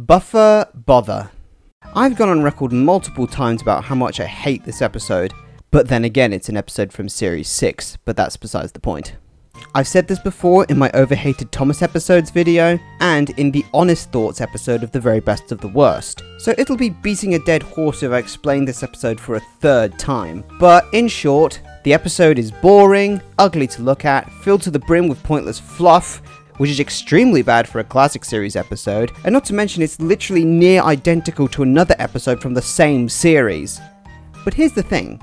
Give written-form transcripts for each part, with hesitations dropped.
Buffer Bother. I've gone on record multiple times about how much I hate this episode, but then again it's an episode from Series 6, but that's besides the point. I've said this before in my Overhated Thomas episodes video, and in the Honest Thoughts episode of The Very Best of the Worst, so it'll be beating a dead horse if I explain this episode for a third time. But in short, the episode is boring, ugly to look at, filled to the brim with pointless fluff, which is extremely bad for a classic series episode, and not to mention it's literally near identical to another episode from the same series. But here's the thing,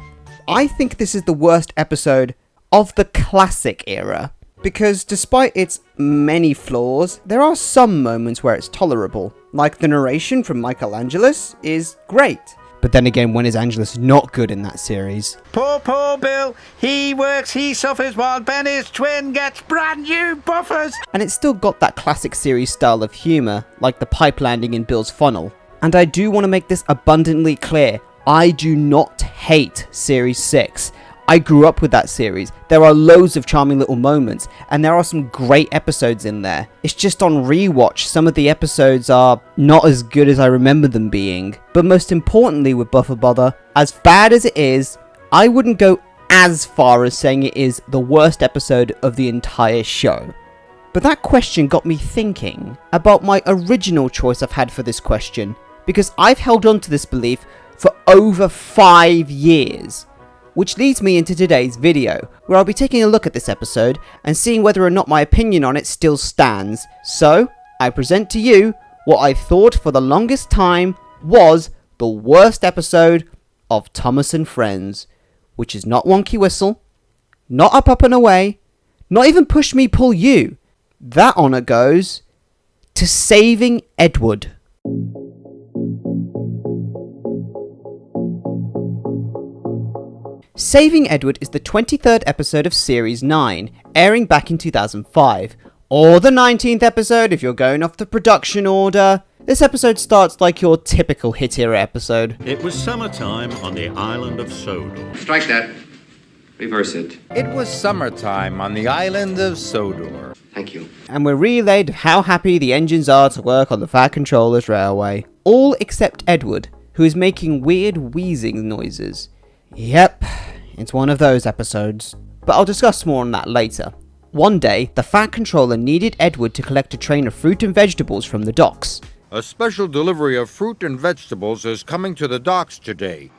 I think this is the worst episode of the classic era, because despite its many flaws, there are some moments where it's tolerable, like the narration from Michelangelos is great. But then again, when is Angelus not good in that series? Poor Bill, he works, he suffers, while Ben, his twin, gets brand new buffers. And it's still got that classic series style of humour, like the pipe landing in Bill's funnel. And I do want to make this abundantly clear, I do not hate Series 6. I grew up with that series. There are loads of charming little moments, and there are some great episodes in there. It's just on rewatch, some of the episodes are not as good as I remember them being. But most importantly with Buffer Bother, as bad as it is, I wouldn't go as far as saying it is the worst episode of the entire show. But that question got me thinking about my original choice I've had for this question, because I've held on to this belief for over 5 years. Which leads me into today's video, where I'll be taking a look at this episode and seeing whether or not my opinion on it still stands. So, I present to you what I thought for the longest time was the worst episode of Thomas and Friends, which is not Wonky Whistle, not Up and Away, not even Push Me Pull You. That honour goes to Saving Edward. Saving Edward is the 23rd episode of Series 9, airing back in 2005, or the 19th episode if you're going off the production order. This episode starts like your typical hit era episode. It was summertime on the island of Sodor. Strike that. Reverse it. It was summertime on the island of Sodor. Thank you. And we're relayed of how happy the engines are to work on the Fat Controller's railway. All except Edward, who is making weird wheezing noises. Yep, it's one of those episodes. But I'll discuss more on that later. One day, the Fat Controller needed Edward to collect a train of fruit and vegetables from the docks. A special delivery of fruit and vegetables is coming to the docks today.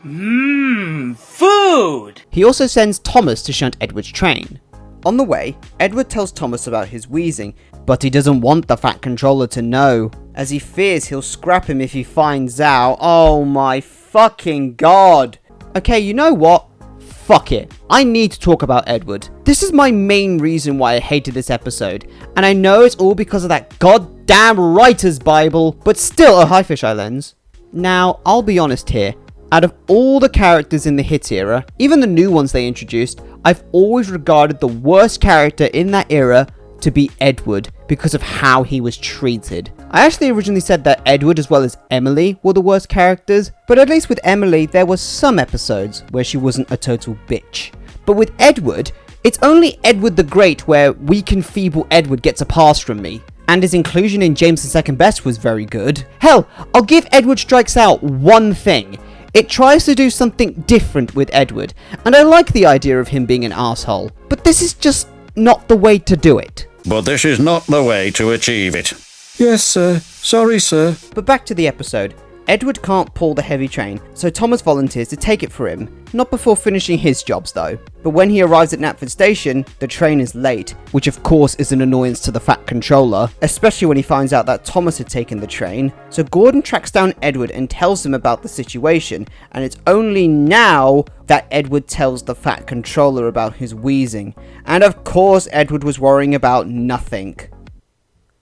Food! He also sends Thomas to shunt Edward's train. On the way, Edward tells Thomas about his wheezing, but he doesn't want the Fat Controller to know, as he fears he'll scrap him if he finds out. Oh my fucking god! Okay, you know what? Fuck it. I need to talk about Edward. This is my main reason why I hated this episode, and I know it's all because of that goddamn writer's Bible, but still, hi Fisheye Lens. Now, I'll be honest here. Out of all the characters in the hit era, even the new ones they introduced, I've always regarded the worst character in that era to be Edward because of how he was treated. I actually originally said that Edward as well as Emily were the worst characters, but at least with Emily there were some episodes where she wasn't a total bitch. But with Edward, it's only Edward the Great where weak and feeble Edward gets a pass from me. And his inclusion in James' Second Best was very good. Hell, I'll give Edward Strikes Out one thing. It tries to do something different with Edward, and I like the idea of him being an asshole. But this is just not the way to do it. But this is not the way to achieve it. Yes, sir. Sorry, sir. But back to the episode. Edward can't pull the heavy train, so Thomas volunteers to take it for him. Not before finishing his jobs though. But when he arrives at Knapford Station, the train is late, which of course is an annoyance to the Fat Controller, especially when he finds out that Thomas had taken the train. So Gordon tracks down Edward and tells him about the situation, and it's only now that Edward tells the Fat Controller about his wheezing. And of course Edward was worrying about nothing.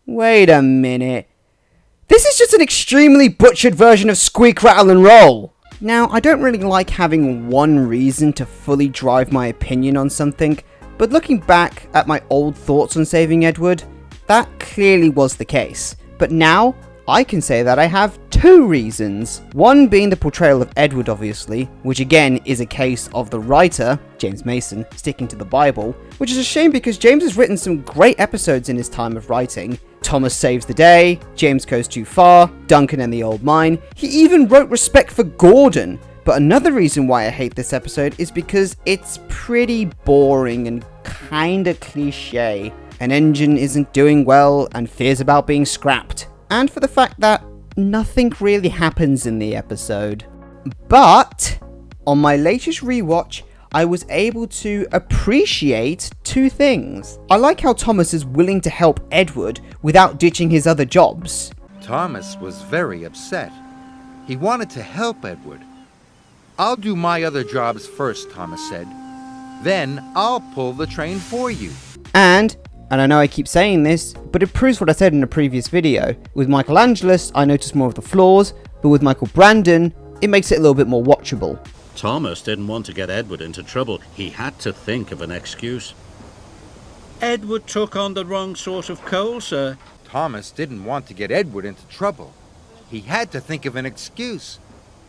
Wait a minute. This is just an extremely butchered version of Squeak, Rattle and Roll. Now, I don't really like having one reason to fully drive my opinion on something, but looking back at my old thoughts on Saving Edward, that clearly was the case. But now, I can say that I have two reasons. One being the portrayal of Edward, obviously, which again is a case of the writer, James Mason, sticking to the Bible, which is a shame because James has written some great episodes in his time of writing, Thomas saves the day, James goes too far, Duncan and the old mine. He even wrote respect for Gordon. But another reason why I hate this episode is because it's pretty boring and kinda cliche. An engine isn't doing well and fears about being scrapped. And for the fact that nothing really happens in the episode. But on my latest rewatch, I was able to appreciate two things. I like how Thomas is willing to help Edward without ditching his other jobs. Thomas was very upset. He wanted to help Edward. "I'll do my other jobs first," Thomas said. "Then I'll pull the train for you." And I know I keep saying this, but it proves what I said in a previous video. With Michelangelos, I noticed more of the flaws, but with Michael Brandon, it makes it a little bit more watchable. Thomas didn't want to get Edward into trouble. He had to think of an excuse. Edward took on the wrong sort of coal, sir. Thomas didn't want to get Edward into trouble. He had to think of an excuse.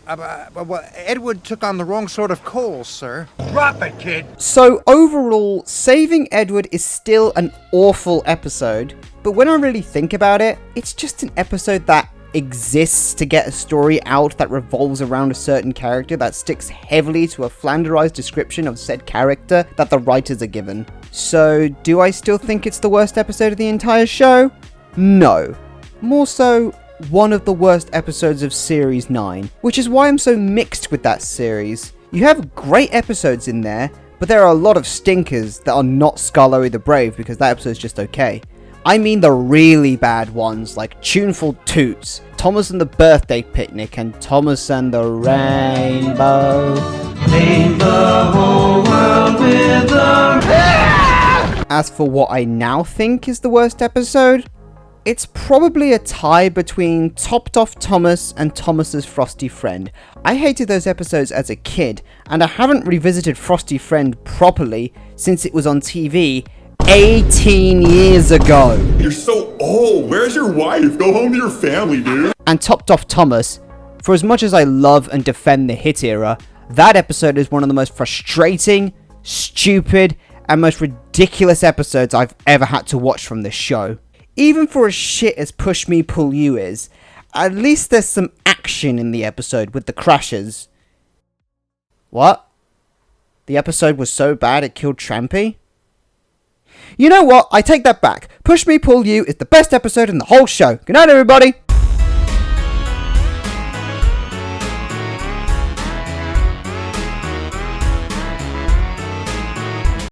Well, Edward took on the wrong sort of coal, sir. Drop it, kid. So overall, saving Edward is still an awful episode, but when I really think about it, it's just an episode that exists to get a story out that revolves around a certain character that sticks heavily to a flanderized description of said character that the writers are given. So, do I still think it's the worst episode of the entire show? No. More so, one of the worst episodes of Series 9, which is why I'm so mixed with that series. You have great episodes in there, but there are a lot of stinkers that are not Scarlowy the Brave because that episode's just okay. I mean the really bad ones like Tuneful Toots, Thomas and the Birthday Picnic, and Thomas and the Rainbow. Paint the whole world with a... As for what I now think is the worst episode, it's probably a tie between Topped Off Thomas and Thomas's Frosty Friend. I hated those episodes as a kid, and I haven't revisited Frosty Friend properly since it was on TV 18 years ago. You're so old. Where's your wife? Go home to your family, dude. And Topped Off Thomas, for as much as I love and defend the hit era, that episode is one of the most frustrating, stupid, and most ridiculous episodes I've ever had to watch from this show. Even for as shit as Push Me Pull You is, at least there's some action in the episode with the crashes. What? The episode was so bad it killed Trampy? You know what? I take that back. Push Me Pull You is the best episode in the whole show. Good night, everybody!